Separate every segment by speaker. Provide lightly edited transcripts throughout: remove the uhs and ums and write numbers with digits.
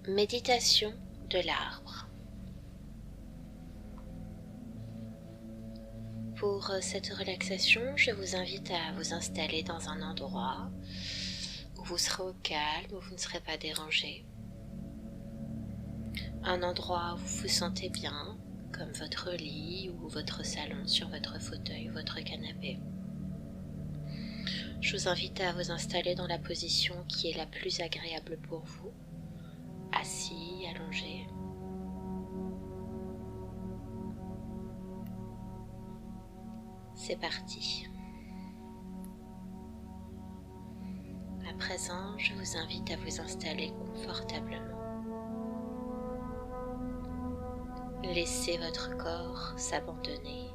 Speaker 1: Méditation de l'arbre. Pour cette relaxation, je vous invite à vous installer dans un endroit où vous serez au calme, où vous ne serez pas dérangé. Un endroit où vous vous sentez bien, comme votre lit ou votre salon sur votre fauteuil ou votre canapé. Je vous invite à vous installer dans la position qui est la plus agréable pour vous, assis, allongé. C'est parti. À présent, je vous invite à vous installer confortablement. Laissez votre corps s'abandonner,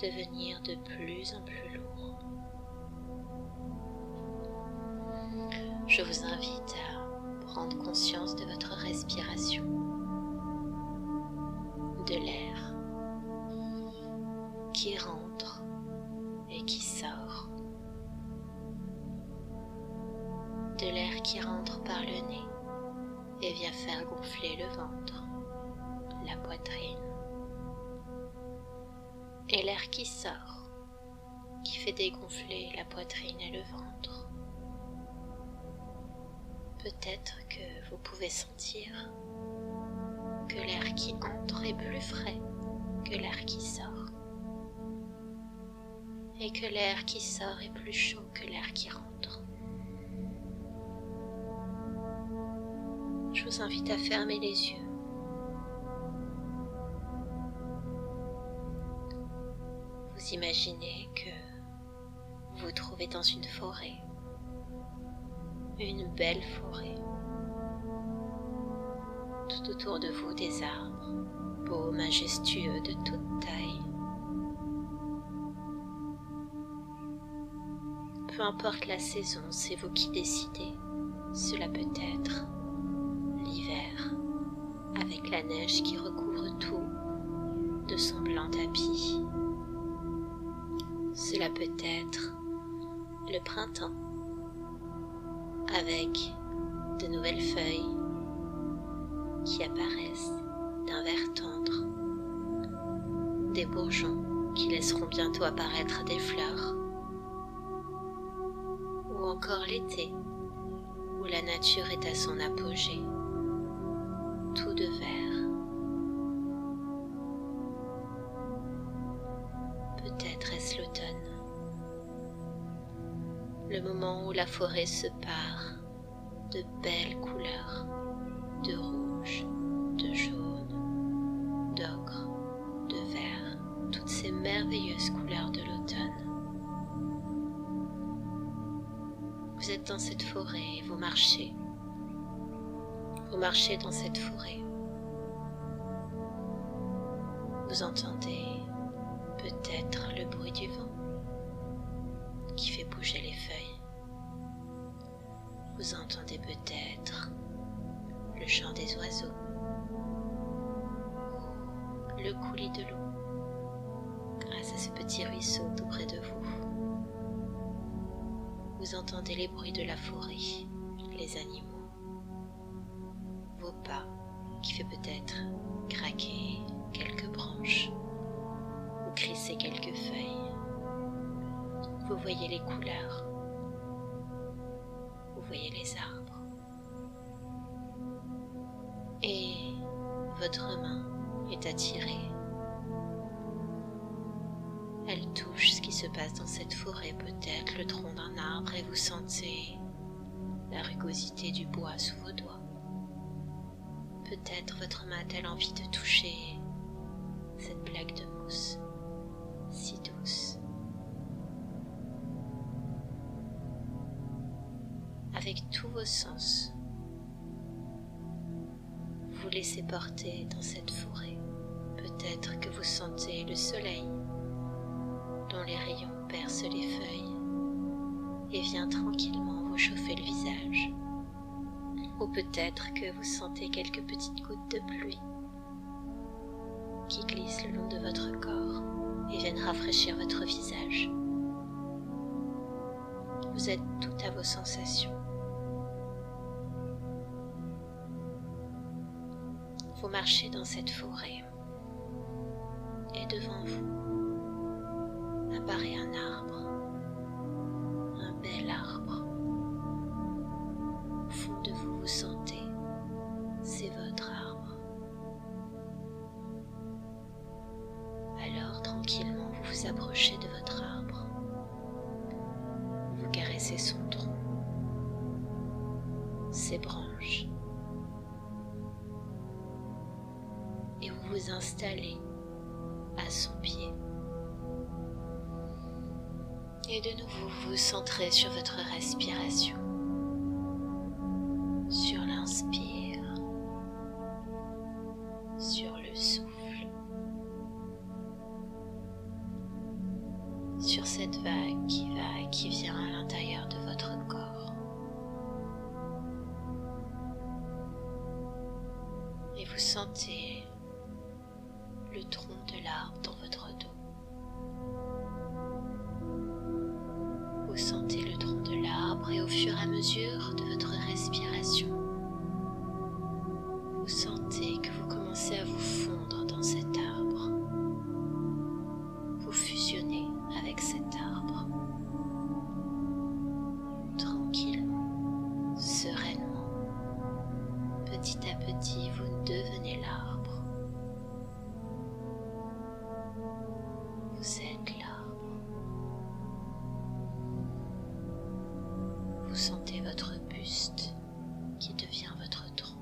Speaker 1: devenir de plus en plus lourd. Je vous invite à prendre conscience de votre respiration, de l'air qui rentre et qui sort, de l'air qui rentre par le nez et vient faire gonfler le ventre, la poitrine, et l'air qui sort, qui fait dégonfler la poitrine et le ventre. Peut-être que vous pouvez sentir que l'air qui entre est plus frais que l'air qui sort, et que l'air qui sort est plus chaud que l'air qui rentre. Je vous invite à fermer les yeux. Vous imaginez que vous vous trouvez dans une forêt, une belle forêt. Tout autour de vous des arbres, beaux, majestueux, de toute taille. Peu importe la saison, c'est vous qui décidez. Cela peut être l'hiver, avec la neige qui recouvre tout de son blanc tapis. Cela peut être le printemps, avec de nouvelles feuilles qui apparaissent d'un vert tendre, des bourgeons qui laisseront bientôt apparaître des fleurs, ou encore l'été où la nature est à son apogée, tout de vert. Peut-être est-ce l'automne, le moment où la forêt se pare de belles couleurs, de rouge, de jaune, d'ocre, de vert, toutes ces merveilleuses couleurs de l'automne. Vous êtes dans cette forêt et vous marchez dans cette forêt. Vous entendez peut-être le bruit du vent qui fait bouger les feuilles. Vous entendez peut-être le chant des oiseaux, le coulis de l'eau grâce à ce petit ruisseau tout près de vous. Vous entendez les bruits de la forêt, les animaux, vos pas qui fait peut-être craquer quelques branches ou crisser quelques feuilles. Vous voyez les couleurs, vous voyez les arbres. Et votre main est attirée. Elle touche ce qui se passe dans cette forêt, peut-être le tronc d'un arbre, et vous sentez la rugosité du bois sous vos doigts. Peut-être votre main a-t-elle envie de toucher cette plaque de mousse si douce. Avec tous vos sens, vous laissez porter dans cette forêt. Peut-être que vous sentez le soleil dont les rayons percent les feuilles et vient tranquillement vous chauffer le visage. Ou peut-être que vous sentez quelques petites gouttes de pluie qui glissent le long de votre corps et viennent rafraîchir votre visage. Vous êtes tout à vos sensations. Vous marchez dans cette forêt et devant vous apparaît un arbre, un bel arbre. Au fond de vous, vous sentez, c'est votre arbre. Alors tranquillement, vous vous approchez de votre arbre. Vous caressez son tronc, ses branches, et vous vous installez à son pied. Et de nouveau, vous vous centrez sur votre respiration, sur l'inspire, sur le souffle, sur cette vague qui va et qui vient à l'intérieur de votre corps. Et vous sentez le tronc de l'arbre dans votre dos. Vous sentez le tronc de l'arbre et au fur et à mesure de votre respiration, vous sentez que vous commencez à vous fondre dans cet arbre. Vous fusionnez avec cet arbre. Tranquillement, sereinement, petit à petit, vous devenez l'arbre. Vous êtes l'arbre. Vous sentez votre buste qui devient votre tronc.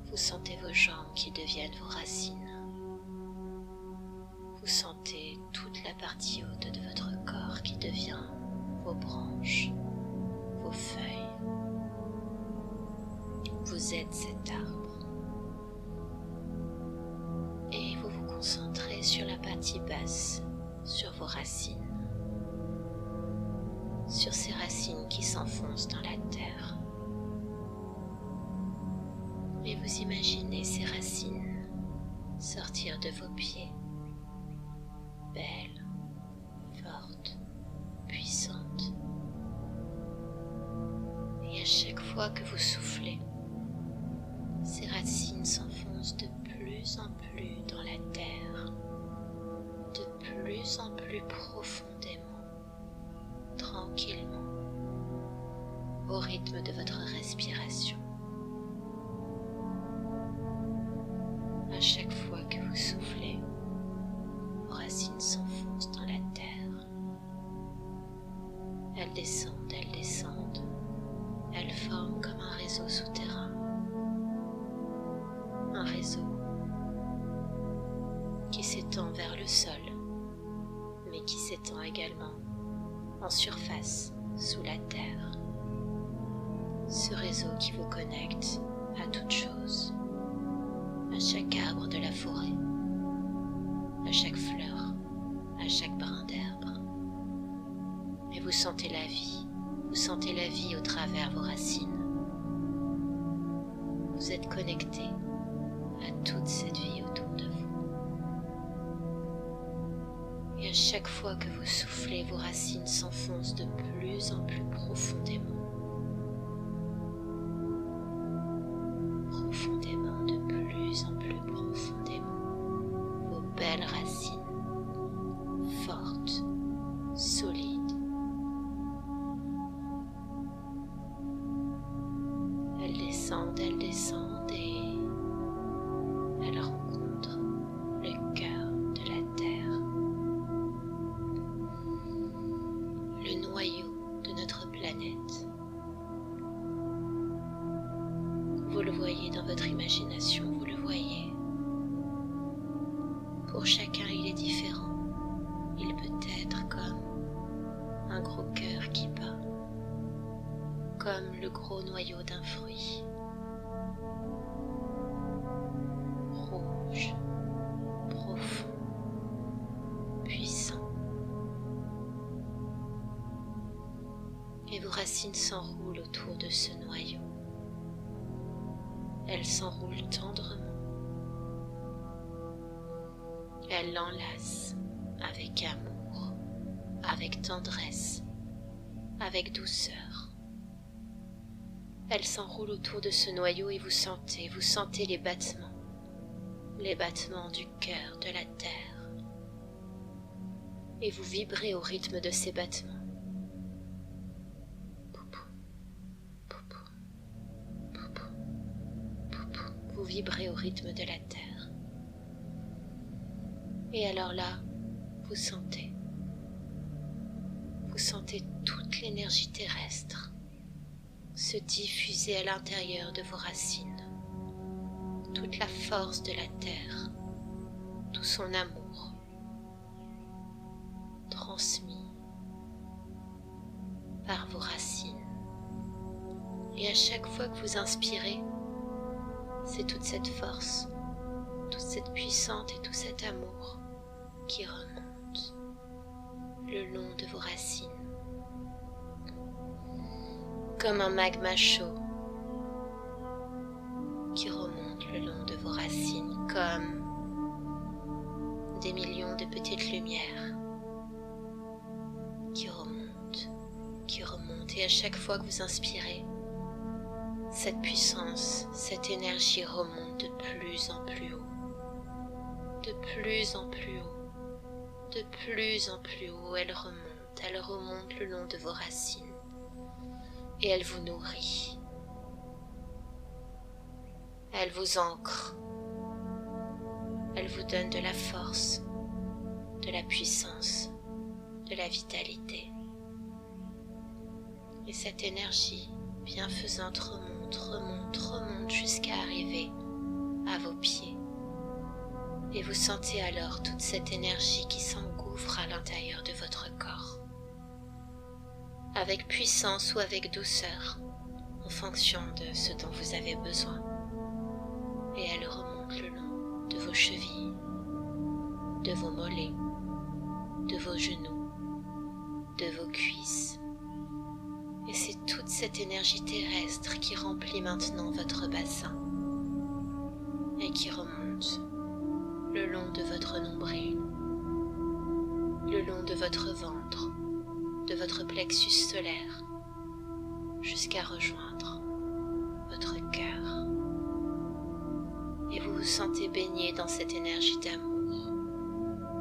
Speaker 1: Vous sentez vos jambes qui deviennent vos racines. Vous sentez toute la partie haute de votre corps qui devient vos branches, vos feuilles. Vous êtes cet arbre. Et vous vous concentrez sur la partie basse, sur vos racines. Sur ces racines qui s'enfoncent dans la terre. Et vous imaginez ces racines sortir de vos pieds, belles, fortes, puissantes. Et à chaque fois que vous soufflez, ces racines s'enfoncent de plus en plus dans la terre, de plus en plus profondément, tranquillement, au rythme de votre respiration. À chaque fois que vous soufflez, vos racines s'enfoncent dans la terre. Elles descendent, elles forment comme un réseau souterrain. Un réseau qui s'étend vers le sol, mais qui s'étend également en surface, sous la terre. Ce réseau qui vous connecte à toute chose, à chaque arbre de la forêt, à chaque fleur, à chaque brin d'herbe. Et vous sentez la vie au travers vos racines. Vous êtes connecté à toute cette vie autour de vous. Et à chaque fois que vous soufflez, vos racines s'enfoncent de plus en plus profondément. De plus en plus profondément. Vos belles racines, fortes, solides. Elles descendent et elles rencontrent le cœur de la terre, le noyau de notre planète. Vous le voyez dans votre imagination, vous le voyez. Pour chacun, il est différent. Il peut être comme un gros cœur qui bat, comme le gros noyau d'un fruit, rouge, profond, puissant. Et vos racines s'enroulent autour de ce noyau. Elles s'enroulent tendrement. Elles l'enlacent avec amour, avec tendresse, avec douceur. Elle s'enroule autour de ce noyau et vous sentez les battements du cœur de la terre. Et vous vibrez au rythme de ces battements. Vous vibrez au rythme de la terre. Et alors là, vous sentez toute l'énergie terrestre se diffuser à l'intérieur de vos racines, toute la force de la terre, tout son amour transmis par vos racines. Et à chaque fois que vous inspirez, c'est toute cette force, toute cette puissance et tout cet amour qui remonte le long de vos racines, comme un magma chaud qui remonte le long de vos racines, comme des millions de petites lumières qui remontent, et à chaque fois que vous inspirez, cette puissance, cette énergie remonte de plus en plus haut, de plus en plus haut, de plus en plus haut. Elle remonte le long de vos racines et elle vous nourrit. Elle vous ancre, elle vous donne de la force, de la puissance, de la vitalité. Et cette énergie bienfaisante remonte jusqu'à arriver à vos pieds. Et vous sentez alors toute cette énergie qui s'engouffre à l'intérieur de votre corps, avec puissance ou avec douceur, en fonction de ce dont vous avez besoin. Et elle remonte le long de vos chevilles, de vos mollets, de vos genoux, de vos cuisses. Et c'est toute cette énergie terrestre qui remplit maintenant votre bassin et qui remonte le long de votre nombril, le long de votre ventre, de votre plexus solaire, jusqu'à rejoindre votre cœur. Et vous vous sentez baigné dans cette énergie d'amour,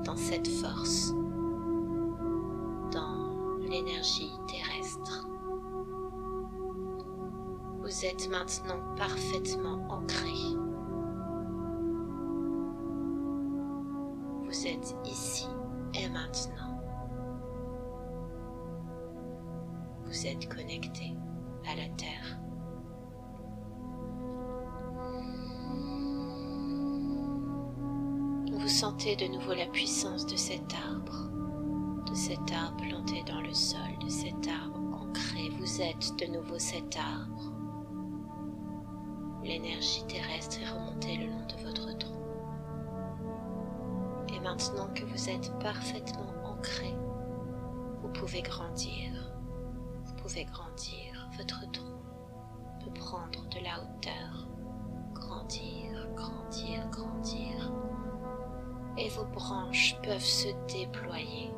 Speaker 1: dans cette force, dans l'énergie terrestre. Vous êtes maintenant parfaitement ancré. Vous êtes ici et maintenant. Vous êtes connecté à la Terre. Vous sentez de nouveau la puissance de cet arbre planté dans le sol, de cet arbre ancré. Vous êtes de nouveau cet arbre. L'énergie terrestre est remontée le long de votre tronc. Et maintenant que vous êtes parfaitement ancré, vous pouvez grandir. Votre tronc peut prendre de la hauteur, grandir. Et vos branches peuvent se déployer,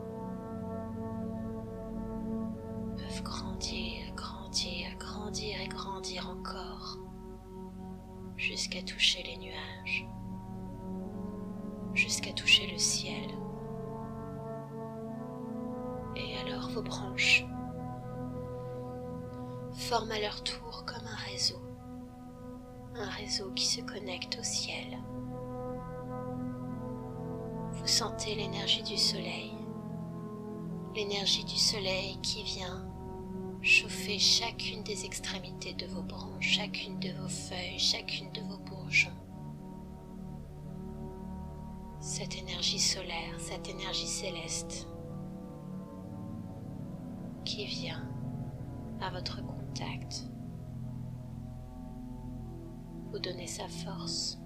Speaker 1: peuvent grandir encore, jusqu'à toucher les nuages, jusqu'à toucher le ciel. Et alors vos branches forment à leur tour comme un réseau qui se connecte au ciel. Vous sentez l'énergie du soleil qui vient chauffer chacune des extrémités de vos branches, chacune de vos feuilles, chacune de vos bourgeons. Cette énergie solaire, cette énergie céleste qui vient à votre contact, vous donner sa force.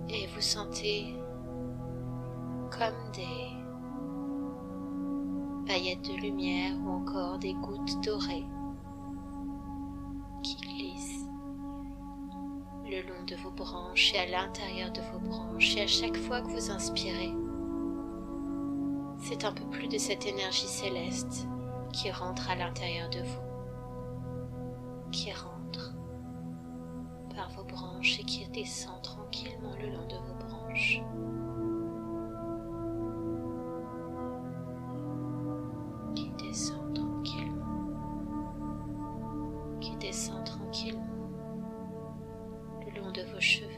Speaker 1: Et vous sentez comme des paillettes de lumière ou encore des gouttes dorées qui glissent le long de vos branches et à l'intérieur de vos branches. Et à chaque fois que vous inspirez, c'est un peu plus de cette énergie céleste qui rentre à l'intérieur de vous, qui rentre par vos branches et qui descend tranquillement le long de vos branches. Qui descend tranquillement, qui descend tranquillement le long de vos cheveux,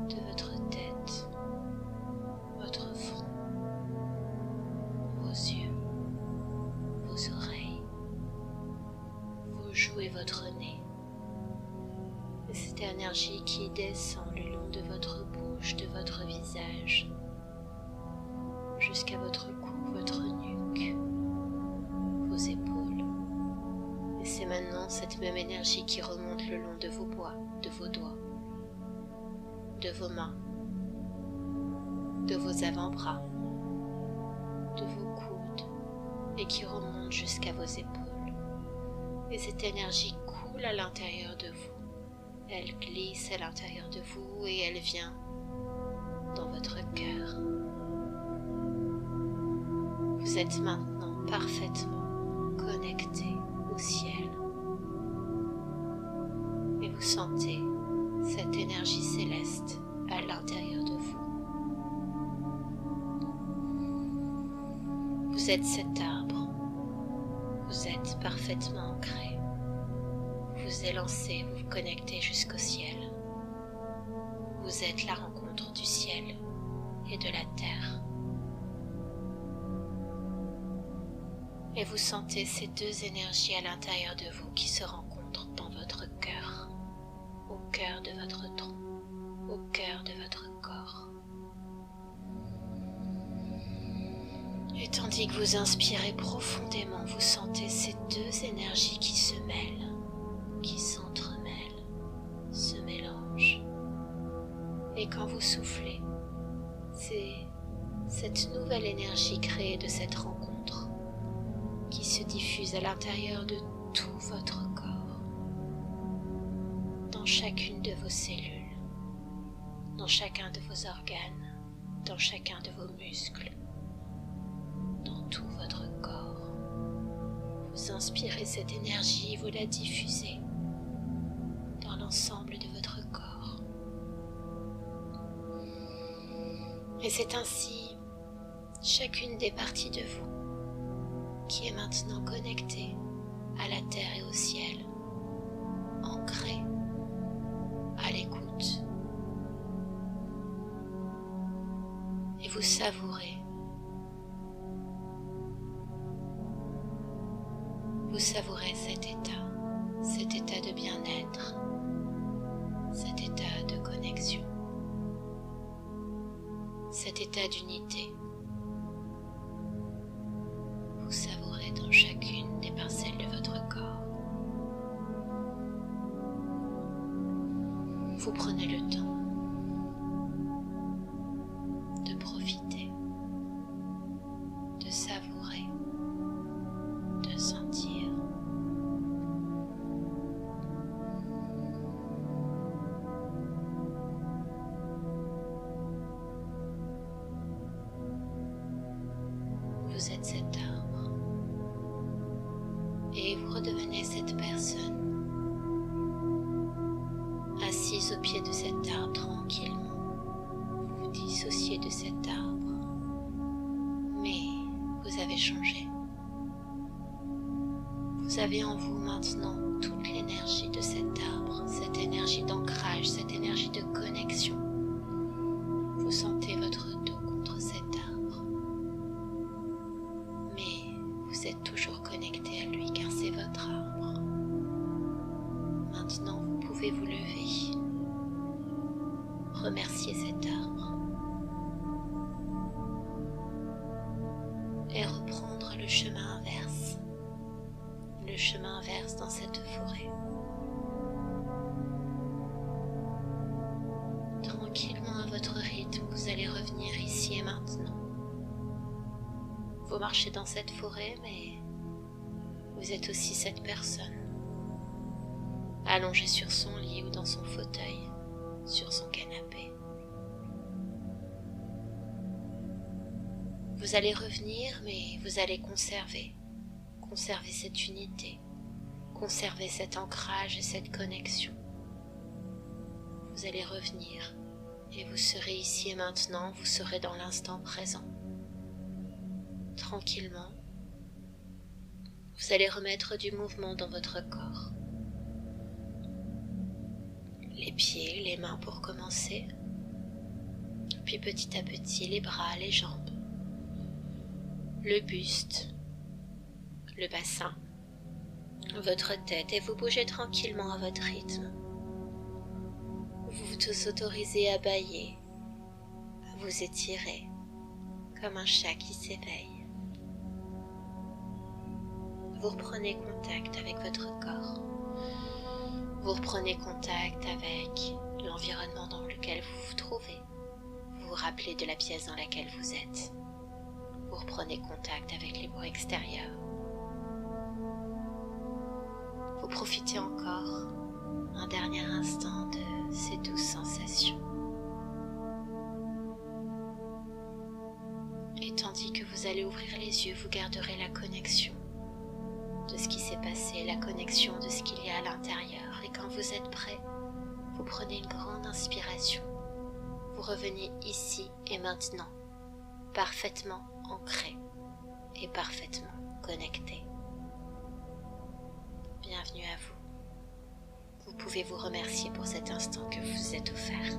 Speaker 1: de votre tête, votre front, vos yeux, vos oreilles, vos joues et votre nez. Et cette énergie qui descend le long de votre bouche, de votre visage, jusqu'à votre cou, votre nuque, vos épaules. Et c'est maintenant cette même énergie qui remonte le long de vos doigts, de vos mains, de vos avant-bras, de vos coudes et qui remonte jusqu'à vos épaules. Et cette énergie coule à l'intérieur de vous. Elle glisse à l'intérieur de vous et elle vient dans votre cœur. Vous êtes maintenant parfaitement connecté au ciel et vous sentez cette énergie céleste à l'intérieur de vous. Vous êtes cet arbre, vous êtes parfaitement ancré, vous vous élancez, vous vous connectez jusqu'au ciel. Vous êtes la rencontre du ciel et de la terre. Et vous sentez ces deux énergies à l'intérieur de vous qui se rencontrent dans votre cœur, au cœur de votre tronc, au cœur de votre corps. Et tandis que vous inspirez profondément, vous sentez ces deux énergies qui se mêlent, qui s'entremêlent, se mélangent. Et quand vous soufflez, c'est cette nouvelle énergie créée de cette rencontre qui se diffuse à l'intérieur de tout votre corps, dans chacune de vos cellules, dans chacun de vos organes, dans chacun de vos muscles, dans tout votre corps. Vous inspirez cette énergie, vous la diffusez dans l'ensemble de votre corps. Et c'est ainsi chacune des parties de vous qui est maintenant connectée à la terre et au ciel, ancrée, à l'écoute. Et vous savourez. Vous savourez cet état de bien-être, cet état de connexion, cet état d'unité. Vous savourez dans chacune des parcelles de votre corps. Vous prenez le temps de profiter, de savourer, de sentir. Vous êtes cet arbre et vous redevenez cette personne assise au pied de cet arbre tranquillement. Vous vous dissociez de cet arbre, mais vous avez changé. Vous avez en vous maintenant toute l'énergie de cet arbre, cette énergie d'ancrage, cette énergie de connexion. Vous sentez votre dos contre cet arbre, mais vous êtes toujours connecté à lui car c'est votre arbre. Maintenant, vous pouvez vous lever, remercier cet arbre et reprendre le chemin inverse dans cette forêt. Tranquillement à votre rythme, vous allez revenir ici et maintenant. Vous marchez dans cette forêt, mais vous êtes aussi cette personne, allongée sur son lit ou dans son fauteuil, sur son canapé. Vous allez revenir, mais vous allez conserver cette unité, conserver cet ancrage et cette connexion. Vous allez revenir et vous serez ici et maintenant, vous serez dans l'instant présent. Tranquillement, vous allez remettre du mouvement dans votre corps. Les pieds, les mains pour commencer, puis petit à petit les bras, les jambes, le buste, le bassin, votre tête et vous bougez tranquillement à votre rythme. Vous vous autorisez à bâiller, à vous étirer comme un chat qui s'éveille. Vous reprenez contact avec votre corps. Vous reprenez contact avec l'environnement dans lequel vous vous trouvez. Vous vous rappelez de la pièce dans laquelle vous êtes. Vous reprenez contact avec les bruits extérieurs. Vous profitez encore un dernier instant de ces douces sensations. Et tandis que vous allez ouvrir les yeux, vous garderez la connexion de ce qui s'est passé, la connexion de ce qu'il y a à l'intérieur. Et quand vous êtes prêt, vous prenez une grande inspiration. Vous revenez ici et maintenant, parfaitement ancré et parfaitement connecté. Bienvenue à vous. Vous pouvez vous remercier pour cet instant que vous vous êtes offert.